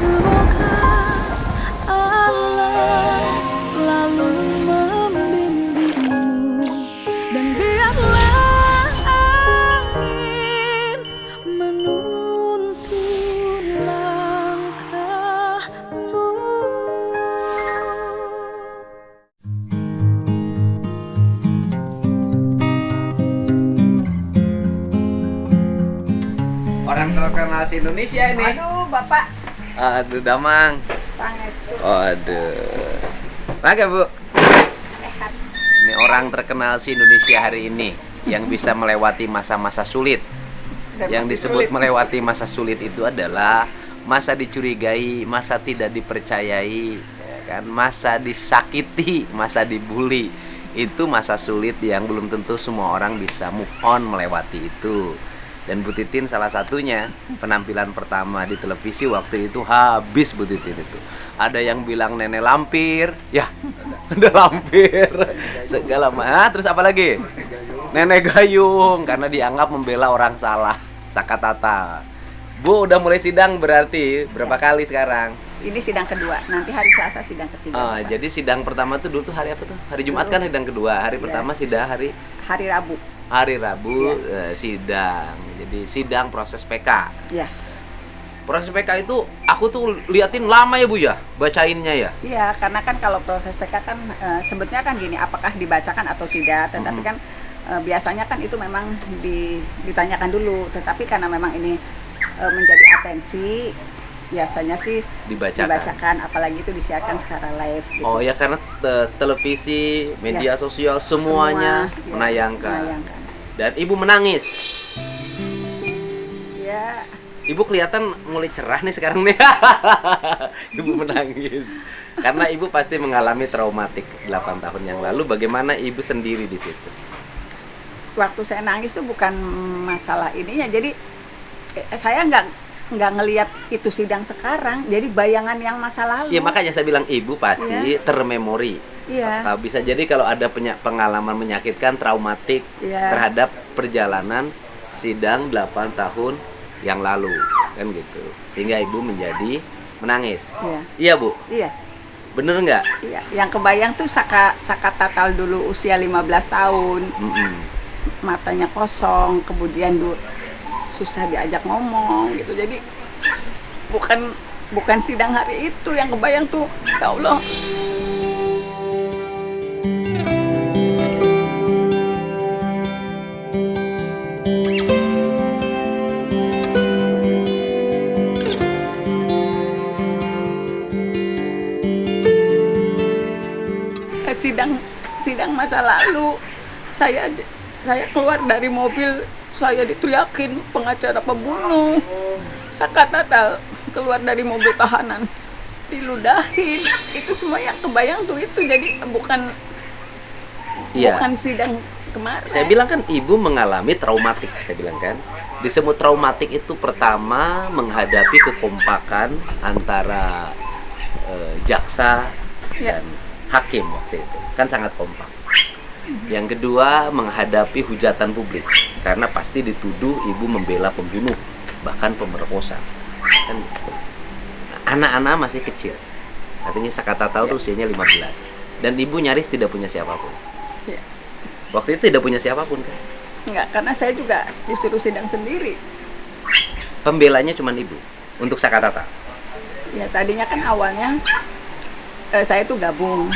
Semoga Allah selalu membimbingmu dan biarlah angin menuntun langkahmu. Orang terkenal si Indonesia ini. Aduh, Bapak. Aduh, Damang. Pangestu. Aduh. Maka Bu, Sehat. ini orang terkenal si Indonesia hari ini yang bisa melewati masa-masa sulit. Dan Yang masih disebut sulit. melewati masa sulit itu adalah masa dicurigai, masa tidak dipercayai, ya kan? Masa disakiti, masa dibully. Itu masa sulit yang belum tentu semua orang bisa move on melewati itu. Dan Bu Titin salah satunya. Penampilan pertama di televisi waktu itu habis Bu Titin itu. Ada yang bilang nenek lampir, ya ada lampir segala macam. Terus apa lagi? Nenek gayung karena dianggap membela orang salah. Sakatata. Bu udah mulai sidang berarti berapa kali sekarang? Ini sidang kedua. Nanti hari Selasa sidang ketiga. Ah, Bapak. jadi sidang pertama tuh dulu tuh hari apa tuh? Hari Jumat kan sidang kedua. Hari Iya. pertama sidang Hari Rabu. hari Rabu sidang. Jadi sidang proses PK. Ya. Proses PK itu aku tuh liatin lama ya Bu ya, bacainnya ya. Iya, karena kan kalau proses PK kan sebetulnya kan gini, apakah dibacakan atau tidak, tetapi kan biasanya kan itu memang ditanyakan dulu, tetapi karena memang ini menjadi atensi, biasanya sih dibacakan, apalagi itu disiarkan secara live gitu. Oh ya, karena televisi, media sosial semuanya Semua, ya, menayangkan. Dan Ibu menangis. Ya, Ibu kelihatan mulai cerah nih sekarang nih. Ibu menangis. Karena Ibu pasti mengalami traumatik 8 tahun yang lalu. Bagaimana Ibu sendiri di situ? waktu saya nangis tuh bukan masalah ininya, jadi saya nggak ngelihat itu sidang sekarang, jadi bayangan yang masa lalu. Ya makanya saya bilang Ibu pasti termemori. Iya. Bisa jadi kalau ada pengalaman menyakitkan, traumatik terhadap perjalanan sidang 8 tahun yang lalu, kan gitu. Sehingga Ibu menjadi menangis. Iya. Iya Bu? Iya. Bener nggak? Iya. Yang kebayang tuh Saka Tatal dulu usia 15 tahun, matanya kosong, kemudian susah diajak ngomong gitu. Jadi bukan sidang hari itu yang kebayang tuh, ya Allah. Sidang masa lalu, saya keluar dari mobil, saya diteriakin pengacara pembunuh. Saka Tatal keluar dari mobil tahanan, diludahin. Itu semua yang kebayang tuh itu. Jadi bukan sidang kemarin. Saya bilang kan Ibu mengalami traumatik, saya bilang kan. Disebut traumatik itu pertama menghadapi kekompakan antara jaksa dan hakim waktu itu. Kan sangat kompak. Yang kedua menghadapi hujatan publik karena pasti dituduh Ibu membela pembunuh, bahkan pemerkosa. Kan gitu. Anak-anak masih kecil. Artinya Saka Tatal tuh usianya 15. Dan Ibu nyaris tidak punya siapapun. Ya. Waktu itu tidak punya siapapun kan? Enggak, karena saya juga disuruh sidang sendiri. Pembelanya cuma Ibu untuk Saka Tatal. Ya tadinya kan awalnya saya tuh gabung.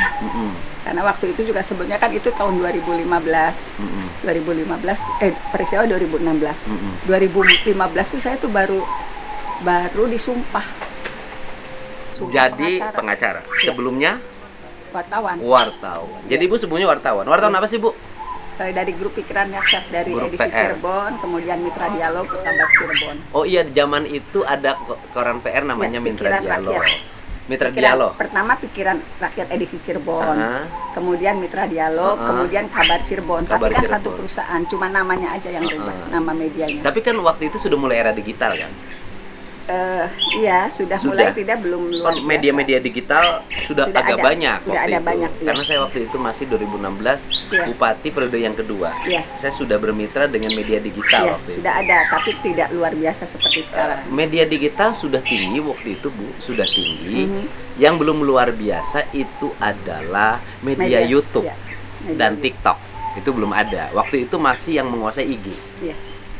Karena waktu itu juga sebetulnya kan itu tahun 2015. 2015 peristiwa 2016. 2015 tuh saya tuh baru disumpah. Jadi pengacara. Sebelumnya wartawan. Jadi Ibu sebelumnya wartawan. Wartawan apa sih Bu? Dari grup Pikiran Rakyat, dari Grup edisi PR. Cirebon, kemudian Mitra Dialog ke Kabar Cirebon. Oh iya, di zaman itu ada koran PR namanya Mitra Pikiran Dialog. Rakyat. Mitra Dialog. Pertama Pikiran Rakyat edisi Cirebon, kemudian Mitra Dialog, kemudian Kabar Cirebon. Kabar Tapi kan Cirebon. satu perusahaan, cuma namanya aja yang berubah, nama medianya. Tapi kan waktu itu sudah mulai era digital kan? Iya, sudah mulai tidak belum luar Kan media-media digital sudah Sudah agak ada. banyak Sudah waktu ada itu. banyak, iya. Karena saya waktu itu masih 2016 Iya. bupati periode yang kedua. Iya. Saya sudah bermitra dengan media digital biasa. waktu Sudah ada, tapi tidak luar biasa seperti sekarang. Media digital sudah tinggi waktu itu, Bu, sudah tinggi. Mhm. Yang belum luar biasa itu adalah media YouTube ya, media dan YouTube. TikTok. Itu belum ada. Waktu itu masih yang menguasai IG. Iya.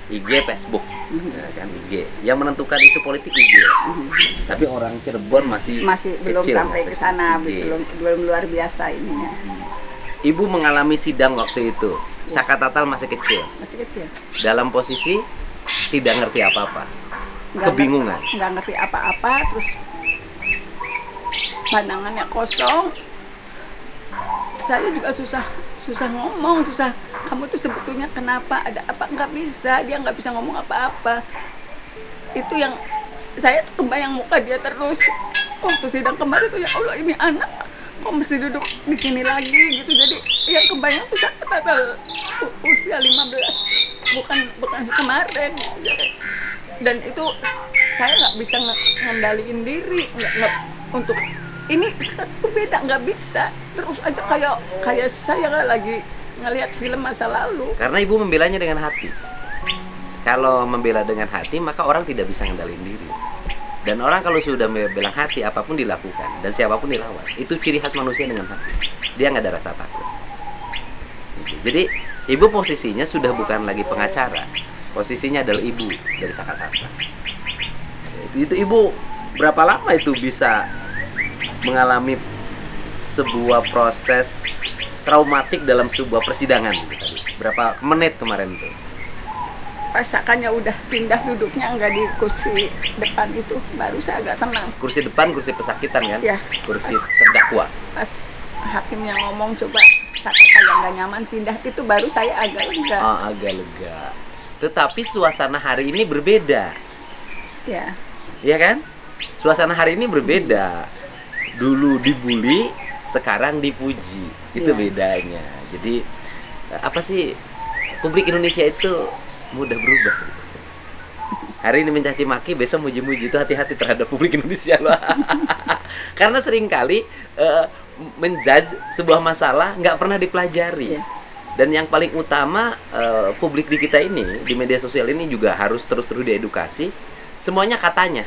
IG, Facebook, Mhm. ya kan IG. Yang menentukan isu politik IG. Mhm. Tapi orang Cirebon masih belum kecil, sampai masih ke sana, IG. belum luar biasa ininya. Ibu mengalami sidang waktu itu. Iya. Saka Tatal masih kecil. Masih kecil. Dalam posisi tidak ngerti apa-apa. Nggak Kebingungan. nggak ngerti apa-apa, terus pandangannya kosong. Saya juga susah ngomong, kamu tuh sebetulnya kenapa, ada apa, nggak bisa, dia nggak bisa ngomong apa-apa. Itu yang saya tuh kebayang muka dia terus waktu sidang kemarin tuh, ya Allah, ini anak kok mesti duduk di sini lagi gitu. Jadi yang kebayang tuh saya total usia 15, bukan kemarin. Dan itu saya nggak bisa ngendaliin diri, nggak untuk ini tuh beda, nggak bisa terus aja kayak saya lagi ngelihat film masa lalu. Karena ibu membelanya dengan hati. Kalau membela dengan hati, maka orang tidak bisa ngendalin diri. Dan orang kalau sudah membela hati, apapun dilakukan dan siapapun dilawan. Itu ciri khas manusia dengan hati. Dia nggak ada rasa takut. Jadi ibu posisinya sudah bukan lagi pengacara. Posisinya adalah ibu dari Saka Tatal. Itu ibu berapa lama itu bisa mengalami sebuah proses traumatik dalam sebuah persidangan gitu tadi? Berapa menit kemarin tuh? Pas Sakanya udah pindah duduknya nggak di kursi depan itu, baru saya agak tenang. Kursi depan, kursi pesakitan kan? Ya, Kursi pas- terdakwa. Pas hakimnya ngomong coba Saka yang nggak nyaman pindah, itu baru saya agak lega. Oh, agak lega. Tetapi suasana hari ini berbeda. Ya, Iya kan? Suasana hari ini berbeda. Dulu dibully, sekarang dipuji. Itu Iya. bedanya. Jadi apa sih, publik Indonesia itu mudah berubah. Hari ini mencaci maki, besok muji-muji. Itu hati-hati terhadap publik Indonesia loh. Karena seringkali menjudge sebuah masalah nggak pernah dipelajari. Iya. Dan yang paling utama, publik di kita ini, di media sosial ini juga harus terus-terus diedukasi. Semuanya katanya.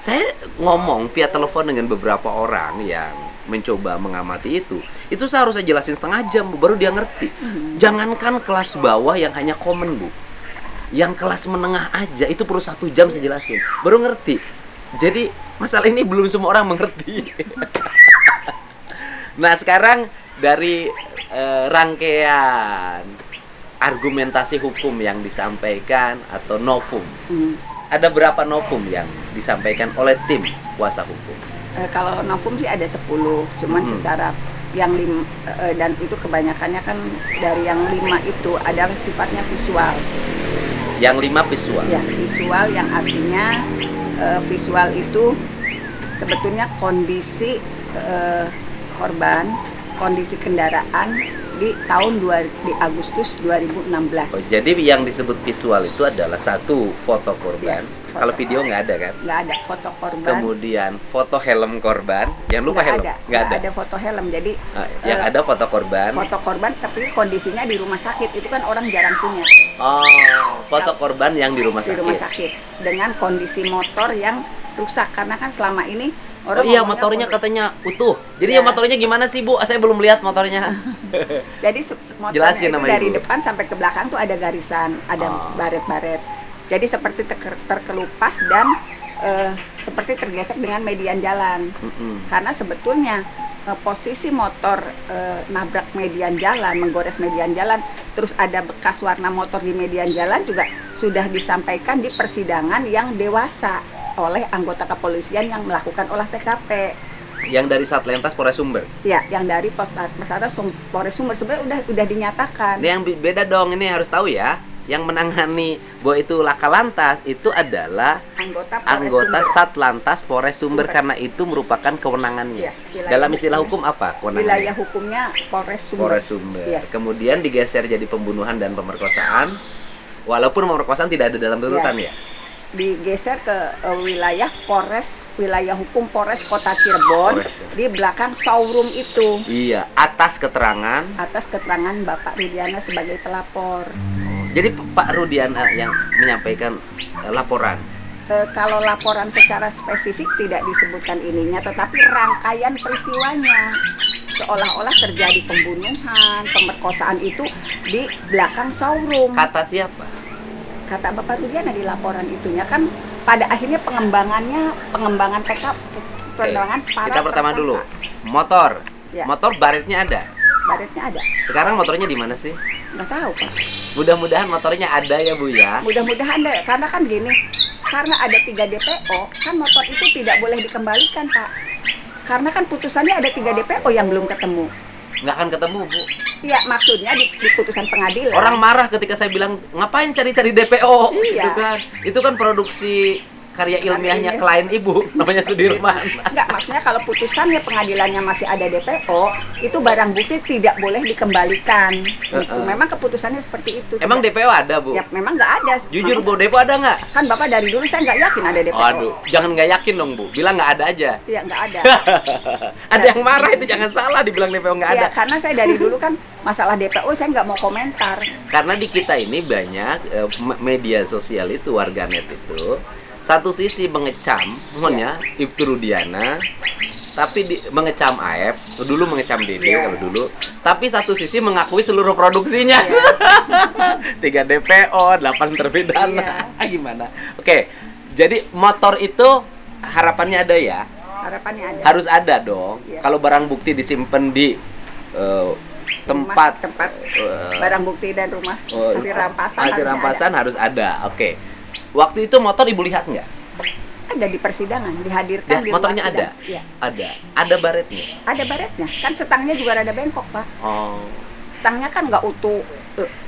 Saya ngomong via telepon dengan beberapa orang yang mencoba mengamati itu saya harus jelasin setengah jam, Bu, baru dia ngerti. Jangankan kelas bawah yang hanya komen, Bu, yang kelas menengah aja itu perlu 1 jam saya jelasin, baru ngerti. Jadi masalah ini belum semua orang mengerti. Nah, sekarang dari rangkaian argumentasi hukum yang disampaikan atau novum, ada berapa novum yang disampaikan oleh tim kuasa hukum? Kalau novum sih ada 10, cuman secara yang dan itu kebanyakannya kan dari yang 5 itu ada sifatnya visual. Yang 5 visual. Ya, visual yang artinya visual itu sebetulnya kondisi korban, kondisi kendaraan di Agustus 2016. Oh, jadi yang disebut visual itu adalah satu foto korban. Ya, foto. Kalau video nggak ada kan? Nggak ada foto korban. Kemudian foto helm korban. Jangan lupa helm. Nggak ada foto helm. Jadi yang ada foto korban. foto korban tapi kondisinya di rumah sakit. Itu kan orang jarang punya. Oh, foto korban yang di rumah Di sakit. rumah sakit dengan kondisi motor yang rusak, karena kan selama ini Oh orang iya, ngomongnya motornya kondisi- katanya utuh. Jadi Ya. ya motornya gimana sih, Bu? Saya belum lihat motornya. Jadi motornya Jelasin itu sama dari Ibu. depan sampai ke belakang tuh ada garisan, ada Oh. baret-baret. Jadi seperti terkelupas dan seperti tergesek dengan median jalan. Karena sebetulnya posisi motor nabrak median jalan, menggores median jalan, terus ada bekas warna motor di median jalan juga sudah disampaikan di persidangan yang dewasa oleh anggota kepolisian yang melakukan olah TKP. Yang dari Satlantas Polres Sumber. Ya, yang dari Polres Sumber sebenarnya udah dinyatakan. Ini yang beda dong, ini harus tahu ya. Yang menangani bahwa itu laka lantas itu adalah Anggota Polres anggota Sumber. Satlantas Polres Sumber, Sumber. karena itu merupakan kewenangannya. Iya, wilayah Dalam istilah hukumnya. hukum apa kewenangannya? Wilayah hukumnya Polres Sumber. Polres Sumber. Iya. Kemudian digeser jadi pembunuhan dan pemerkosaan. Walaupun pemerkosaan tidak ada dalam tuntutan ya. digeser ke wilayah hukum Polres Kota Cirebon Polres, ya. di belakang showroom itu Iya, atas keterangan. atas keterangan Bapak Rudiana sebagai pelapor. Jadi Pak Rudiana yang menyampaikan laporan. Kalau laporan secara spesifik tidak disebutkan ininya, tetapi rangkaian peristiwanya seolah-olah terjadi pembunuhan, pemerkosaan itu di belakang showroom. Kata siapa? Kata Bapak Rudiana di laporan itunya kan pada akhirnya pengembangan TK, pengembangan para Kita pertama tersangka. dulu. Motor. Ya. Motor baretnya ada. Baretnya ada, Sekarang motornya di mana sih? nggak tahu Pak. Mudah-mudahan motornya ada ya Bu ya. Mudah-mudahan deh, karena kan gini, karena ada 3 DPO, kan motor itu tidak boleh dikembalikan Pak. Karena kan putusannya ada 3 DPO yang belum ketemu. Nggak akan ketemu Bu. Iya, maksudnya di putusan pengadilan. Orang marah ketika saya bilang ngapain cari-cari DPO Iya. gitu kan. Itu kan produksi karya ilmiahnya klien Ibu namanya Sudirman. Enggak, maksudnya kalau putusannya pengadilannya masih ada DPO, itu barang bukti tidak boleh dikembalikan. Gitu. Memang keputusannya seperti itu. Emang Tidak- DPO ada Bu? Ya, memang nggak ada. Jujur Memang- Bu, DPO ada nggak? Kan Bapak dari dulu saya nggak yakin ada DPO. Aduh, jangan nggak yakin dong Bu. Bilang nggak ada aja. Iya, nggak ada. Ada yang marah itu jangan salah dibilang DPO nggak ada. Ya, karena saya dari dulu kan masalah DPO saya nggak mau komentar. Karena di kita ini banyak media sosial itu, warganet itu satu sisi mengecam, mohonnya Ibtu Rudiana, tapi mengecam Aep, dulu mengecam Dede Iya. kalau dulu, tapi satu sisi mengakui seluruh produksinya. Iya. 3 DPO, 8 terpidana. Iya. Gimana? Oke, jadi motor itu harapannya ada ya? Harapannya ada. Harus ada dong. Iya. Kalau barang bukti disimpan di tempat tempat eh, barang bukti dan rumah Oh, hasil rampasan hasil harusnya rampasan harus ada. Oke. Waktu itu motor Ibu lihat nggak? ada di persidangan dihadirkan Ya, di motornya ruang ada. sidang. Iya. Ada baretnya. Ada baretnya kan, stangnya juga ada bengkok Pak, Oh. stangnya kan nggak utuh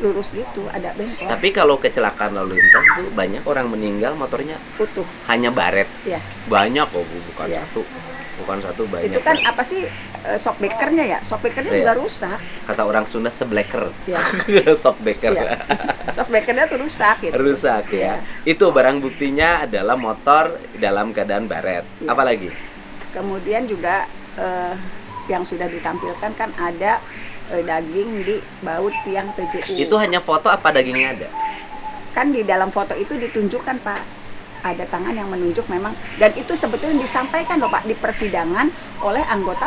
lurus gitu, ada bengkok. Tapi kalau kecelakaan lalu lintas tuh banyak orang meninggal motornya Utuh hanya baret. ya. Banyak kok Bu, bukan Iya. satu. Bukan satu, banyak. Itu kan apa sih, shockbreakernya ya, shockbreakernya Iya. juga rusak Kata orang Sunda sebleker. ya. Shockbreaker. Iya. Shockbreakernya tuh rusak gitu. Rusak ya. Itu barang buktinya adalah motor dalam keadaan baret. Iya. Apalagi? Kemudian juga yang sudah ditampilkan kan ada daging di baut tiang PJU. Itu hanya foto apa dagingnya ada? Kan di dalam foto itu ditunjukkan Pak, ada tangan yang menunjuk memang, dan itu sebetulnya disampaikan loh Pak di persidangan oleh anggota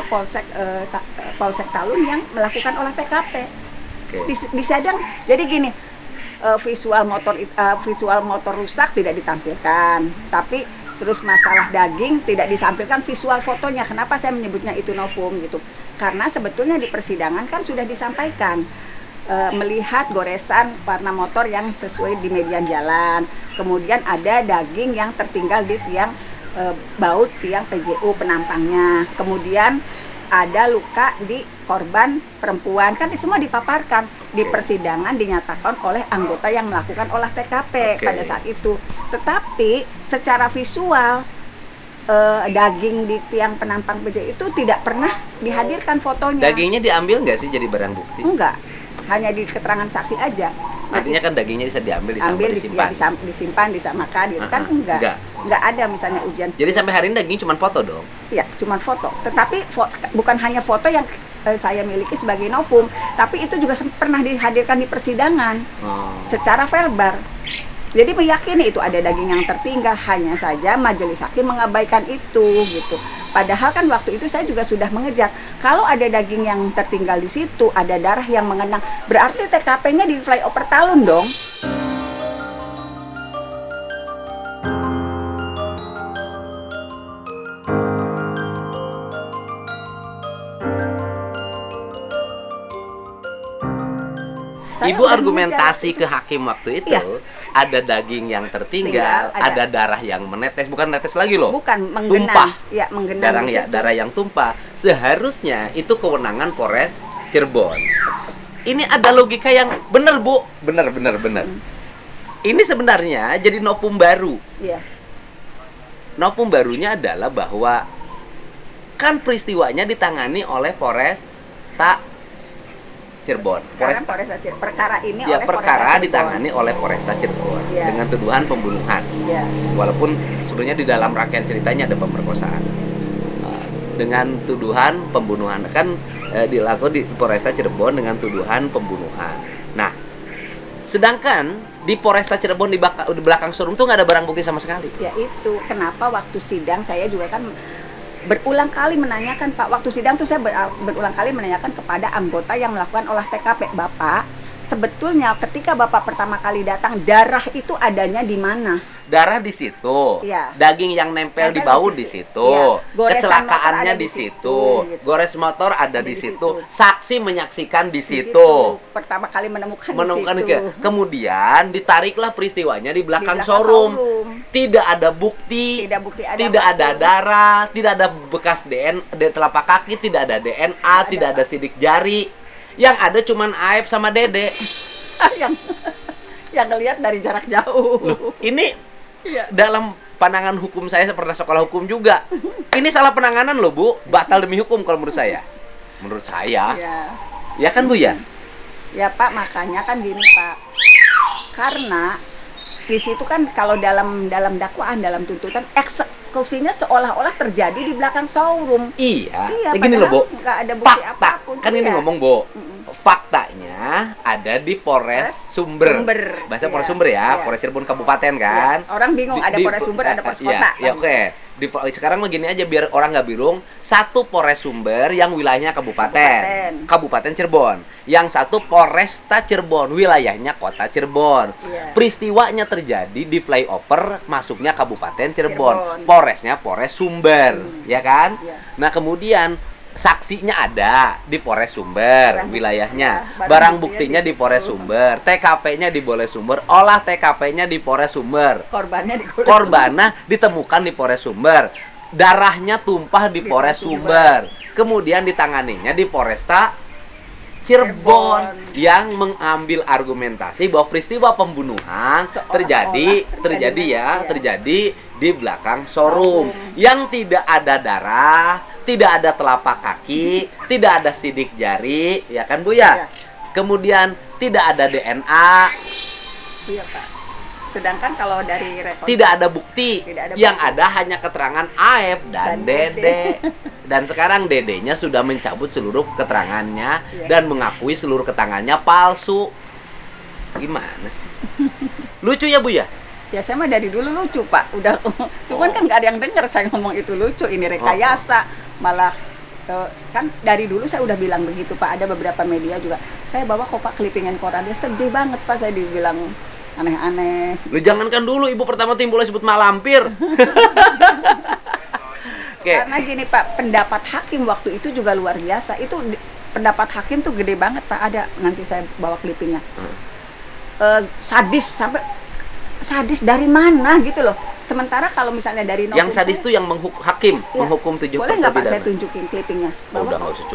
Polsek Talun yang melakukan olah TKP. Oke. Di sidang jadi gini, visual motor rusak tidak ditampilkan, tapi terus masalah daging tidak disampaikan visual fotonya. Kenapa saya menyebutnya itu novum gitu? Karena sebetulnya di persidangan kan sudah disampaikan melihat goresan warna motor yang sesuai di median jalan. Kemudian ada daging yang tertinggal di tiang baut tiang PJU penampangnya. Kemudian ada luka di korban perempuan, kan semua dipaparkan di persidangan, dinyatakan oleh anggota yang melakukan olah TKP Oke. pada saat itu. Tetapi secara visual daging di tiang penampang PJU itu tidak pernah dihadirkan fotonya. Dagingnya diambil nggak sih jadi barang bukti? Enggak, hanya di keterangan saksi aja. Artinya kan dagingnya bisa diambil, ambil disimpan. disimpan, disamakan gitu kan. Enggak. Enggak ada misalnya ujian. Jadi sampai hari ini daging cuma foto dong. Ya, cuma foto. Tetapi bukan hanya foto yang saya miliki sebagai novum, tapi itu juga pernah dihadirkan di persidangan secara verbal. Jadi meyakini itu ada daging yang tertinggal, hanya saja majelis hakim mengabaikan itu gitu. Padahal kan waktu itu saya juga sudah mengejar. Kalau ada daging yang tertinggal di situ, ada darah yang mengenang, berarti TKP-nya di flyover Talun dong. Saya Ibu udah argumentasi mengejar. ke hakim waktu itu, Iya. ada daging yang tertinggal, Tinggal, ada. ada darah yang menetes, bukan netes lagi loh. Bukan menggenang. Tumpah. Ya, menggenang Darah di ya, situ. darah yang tumpah. Seharusnya itu kewenangan Polres Cirebon. Ini ada logika yang benar, Bu. Benar. Ini sebenarnya jadi novum baru. Iya. Novum barunya adalah bahwa kan peristiwanya ditangani oleh Polres Cirebon. Sekarang Polresta Cirebon. Perkara ini Ya, oleh perkara Polresta Cirebon. ditangani oleh Polresta Cirebon. Iya. dengan tuduhan pembunuhan. Ya. Walaupun sebenarnya di dalam rangkaian ceritanya ada pemerkosaan. Dengan tuduhan pembunuhan kan dilakukan di Polresta Cirebon dengan tuduhan pembunuhan. Nah, sedangkan di Polresta Cirebon di belakang showroom tuh nggak ada barang bukti sama sekali. Ya itu kenapa waktu sidang saya juga kan berulang kali menanyakan, Pak, waktu sidang tuh saya berulang kali menanyakan kepada anggota yang melakukan olah TKP, Bapak, sebetulnya ketika Bapak pertama kali datang, darah itu adanya di mana? Darah di situ, Iya. daging yang nempel di Nempel baut di di situ. situ, Iya. Goresan kecelakaannya motor ada di di situ, situ, gitu. gores motor ada di di situ, situ. saksi menyaksikan di Di situ. pertama kali menemukan Menemukan di situ. kemudian ditariklah peristiwanya di belakang, belakang showroom. showroom. Tidak ada bukti, Tidak bukti ada tidak waktu. ada darah, tidak ada bekas DNA telapak kaki, tidak ada DNA, tidak ada sidik jari. Yang ada cuman Aep sama Dede. yang ngelihat dari jarak jauh. Ini Iya. dalam pandangan hukum saya pernah sekolah hukum juga. Ini salah penanganan loh, Bu. Batal demi hukum kalau menurut saya. Menurut saya. Ya. Ya kan, Bu ya? Ya Pak, makanya kan gini Pak, karena di situ kan kalau dalam dakwaan, dalam tuntutan, eksekusinya seolah-olah terjadi di belakang showroom. Iya. Iya, Ya gini loh, Bu. padahal nggak ada bukti Fakta. apapun. Kan ini Iya. ngomong, Bu. Faktanya ada di Polres Sumber. Bahasa Iya. Polres Sumber ya, Iya. Polres Cirebon Kabupaten kan. Ya, orang bingung, ada Polres Sumber, ada Polres Kota. Ya, oke. Sekarang begini aja biar orang nggak bingung. Satu Polres Sumber yang wilayahnya Kabupaten Cirebon. Yang satu Polresta Cirebon, wilayahnya Kota Cirebon. Iya. Peristiwanya terjadi di flyover masuknya Kabupaten Cirebon. Cirebon. Polresnya Polres Sumber, ya kan? Iya. Nah, kemudian saksinya ada di Polres Sumber, wilayahnya. ya, Barang buktinya di Polres Sumber, TKP-nya di Polres Sumber, olah TKP-nya di Polres Sumber. Korbannya di Korbannya ditemukan di Polres Sumber. Darahnya tumpah di Polres Sumber. Kemudian ditanganinya di Polresta Cirebon yang mengambil argumentasi bahwa peristiwa pembunuhan terjadi di belakang showroom yang tidak ada darah, tidak ada telapak kaki, tidak ada sidik jari, ya kan Bu ya? Iya. Kemudian tidak ada DNA, Iya Pak. Sedangkan kalau dari rekonstruksi tidak ada bukti. Tidak ada Yang bukti. ada hanya keterangan Aep dan Dan Dede. Dan sekarang Dedenya sudah mencabut seluruh keterangannya Iya. dan mengakui seluruh keterangannya palsu. Gimana sih? Lucu ya Bu ya? Ya saya mah dari dulu lucu Pak, udah cuman kan nggak ada yang dengar saya ngomong itu lucu, ini rekayasa, malah kan dari dulu saya udah bilang begitu Pak, ada beberapa media juga, saya bawa kok Pak clippingan koran, dia sedih banget Pak, saya dibilang aneh-aneh. Lu jangankan dulu ibu pertama timbul sebut malampir. Oke. Karena gini Pak, pendapat hakim waktu itu juga luar biasa, itu pendapat hakim tuh gede banget Pak, ada nanti saya bawa clippingnya. Sadis sadis dari mana gitu loh. Sementara kalau misalnya dari Yang sadis tuh yang hakim Ya, menghukum 7 boleh nggak Pak terpidana. saya tunjukin clippingnya? Oh, udah nggak usah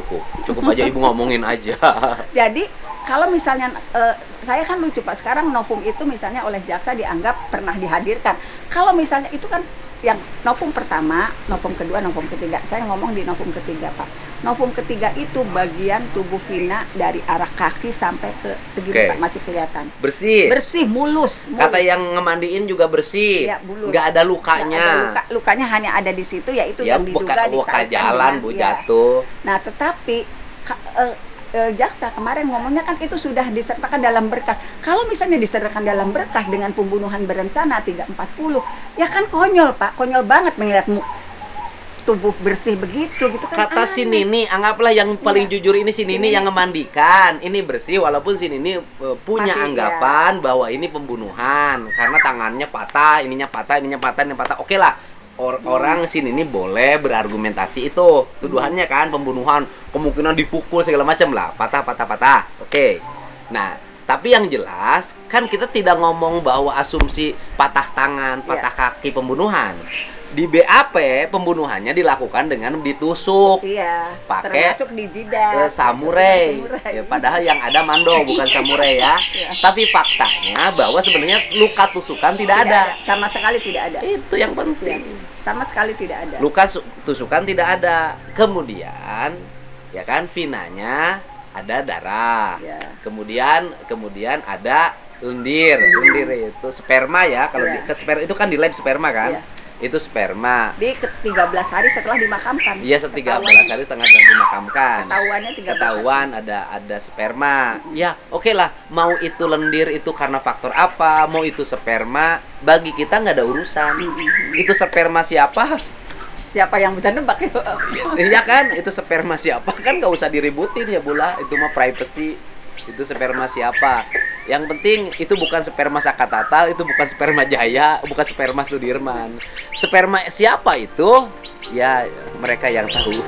cukup aja ibu ngomongin aja. Jadi kalau misalnya saya kan lucu Pak, sekarang novum itu misalnya oleh jaksa dianggap pernah dihadirkan. Kalau misalnya itu kan yang novum pertama, novum kedua, novum ketiga. Saya ngomong di novum ketiga Pak. Novum ketiga itu bagian tubuh Vina dari arah kaki sampai ke segini Oke. Pak, masih kelihatan. Bersih. Bersih, mulus. Kata yang ngemandiin juga bersih. Ya, mulus. Nggak ada Nggak lukanya. ada lukanya hanya ada di situ, yaitu Ya yang diduga buka dikaitkan jalan dengan- Bu ya. jatuh. Nah, tetapi jaksa kemarin ngomongnya kan itu sudah disertakan dalam berkas. Kalau misalnya disertakan dalam berkas dengan pembunuhan berencana 340, ya kan konyol Pak, konyol banget melihat tubuh bersih begitu gitu kan. Kata si aneh. Nini, anggaplah yang paling Iya. jujur ini si Si Nini Nini. yang memandikan. Ini bersih walaupun si Nini punya Masih, anggapan bahwa ini pembunuhan karena tangannya patah, ininya patah, ininya patah, ininya patah. Oke lah. Orang si Nini boleh berargumentasi itu tuduhannya kan pembunuhan, kemungkinan dipukul segala macam lah, patah. Oke. Nah, tapi yang jelas kan kita tidak ngomong bahwa asumsi patah tangan, patah kaki pembunuhan. Di BAP pembunuhannya dilakukan dengan ditusuk Iya, pakai termasuk di jidat. samurai. Samurai. Ya, padahal yang ada mando bukan samurai ya. Iya. Tapi faktanya bahwa sebenarnya luka tusukan tidak ada. Sama sekali tidak ada. Itu yang Ya, penting. sama sekali tidak ada. Luka tusukan tidak ada. Kemudian ya kan Vinanya ada darah. Ya. Kemudian ada lendir itu sperma ya. Kalau Iya. ke sperma itu kan di lab sperma kan? Iya. Itu sperma. Di 13 hari setelah dimakamkan. Iya, 13 Ketahuan. hari setengah dan dimakamkan. Ketahuannya 13 Ketahuan ada sperma. Ya, oke lah. Mau itu lendir itu karena faktor apa? Mau itu sperma, bagi kita nggak ada urusan. Itu sperma siapa? Siapa yang bisa nebak ya? Iya kan? Itu sperma siapa kan nggak usah diributin ya Bula. Itu mah privacy. Itu sperma siapa? Yang penting itu bukan sperma Saka Tatal, itu bukan sperma Jaya, bukan sperma Sudirman. Sperma siapa itu? Ya mereka yang tahu.